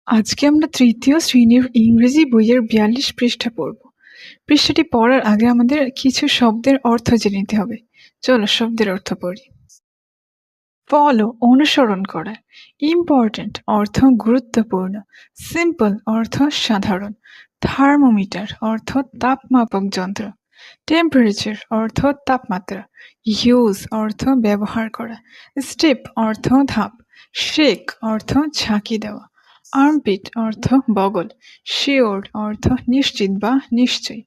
আজকে আমরা তৃতীয় শ্রেণীর ইংরেজি বইয়ের ৪২ পৃষ্ঠা পড়ব। পৃষ্ঠাটি পড়ার আগে আমাদের কিছু শব্দের অর্থ জেনে নিতে হবে। চলো শব্দের অর্থ পড়ি। ফলো অনুসরণ করা, ইম্পর্ট্যান্ট অর্থ গুরুত্বপূর্ণ, সিম্পল অর্থ সাধারণ, থার্মোমিটার অর্থ তাপমাপক যন্ত্র, টেম্পারেচার অর্থ তাপমাত্রা, ইউজ অর্থ ব্যবহার করা, স্টেপ অর্থ ধাপ, শেক অর্থ ঝাঁকি দেওয়া, আর্মপিট অর্থ বগল, শিওর অর্থ নিশ্চিত বা নিশ্চয়ই,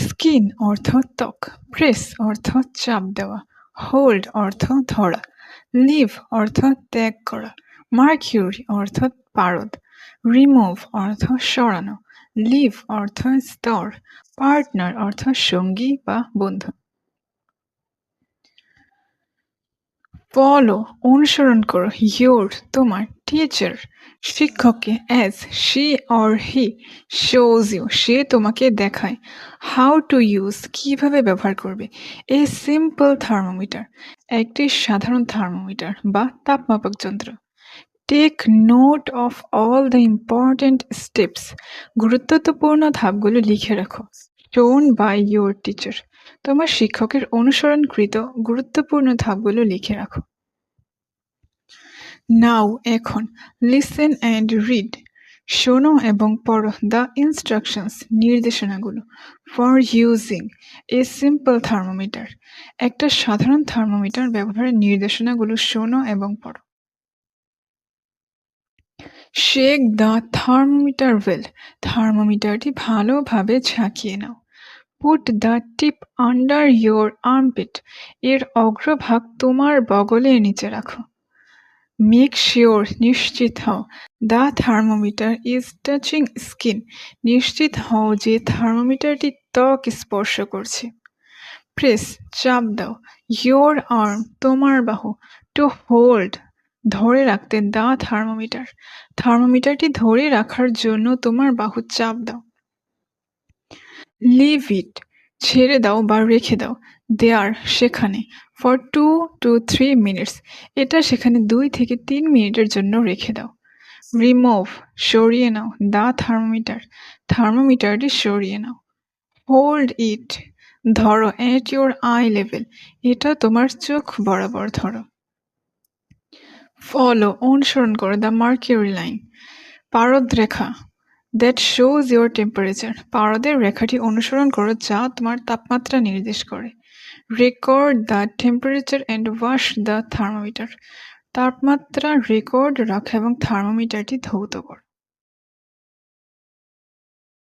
স্কিন অর্থ ত্বক, প্রেস অর্থ চাপ দেওয়া, হোল্ড অর্থ ধরা, লিভ অর্থ ত্যাগ করা, মার্কিউরি অর্থ পারদ, রিমুভ অর্থ সরানো, লিভ অর্থ স্তর, পার্টনার অর্থ সঙ্গী বা বন্ধু। ফলো অনুসরণ করো, ইয়োর তোমার, টিচার শিক্ষককে, as she or he shows you সে তোমাকে দেখায়, হাউ টু ইউজ কিভাবে ব্যবহার করবে, এ সিম্পল থার্মোমিটার একটি সাধারণ থার্মোমিটার বা তাপমাপক যন্ত্র, take note of all the important steps গুরুত্বপূর্ণ ধাপগুলো লিখে রাখো, শোন বাই ইয়োর টিচার তোমার শিক্ষকের অনুসরণকৃত গুরুত্বপূর্ণ ধাপগুলো লিখে রাখো। নাও এখন, লিসেন অ্যান্ড রিড শোনো এবং পড়ো, দ্য ইনস্ট্রাকশনস নির্দেশনাগুলো, for using a simple thermometer একটা সাধারণ থার্মোমিটার ব্যবহারের নির্দেশনাগুলো শোনো এবং পড়ো। শেক দ্য থার্মোমিটার ওয়েল থার্মোমিটারটি ভালোভাবে ঝাঁকিয়ে নাও। Put the tip under your armpit এর অগ্রভাগ তোমার বগলের নিচে রাখো। মেক শিওর নিশ্চিত হও the thermometer is touching skin নিশ্চিত হও যে থার্মোমিটারটি ত্বক স্পর্শ করছে। প্রেস চাপ দাও ইয়োর আর্ম তোমার বাহু, টু হোল্ড ধরে রাখতে দ্য থার্মোমিটার থার্মোমিটারটি ধরে রাখার জন্য তোমার বাহু চাপ দাও। লিভ ইট ছেড়ে দাও বা রেখে দাও, দেয়ার সেখানে, ফর 2 to 3 মিনিটস এটা সেখানে 2 থেকে 3 মিনিটের জন্য রেখে দাও। রিমুভ সরিয়ে নাও দ্য থার্মোমিটার থার্মোমিটারটি সরিয়ে নাও। হোল্ড ইট ধরো এট ইউর আই লেভেল এটা তোমার চোখ বরাবর ধরো। ফলো অনুসরণ করো দ্য মার্কিউরি লাইন পারদ রেখা, দ্যাট শোজ ইউর টেম্পারেচার পারদের রেখাটি অনুসরণ করো যা তোমার তাপমাত্রা নির্দেশ করে। Record the temperature and wash the thermometer তাপমাত্রা রেকর্ড রাখো এবং থার্মোমিটারটি ধৌত করো।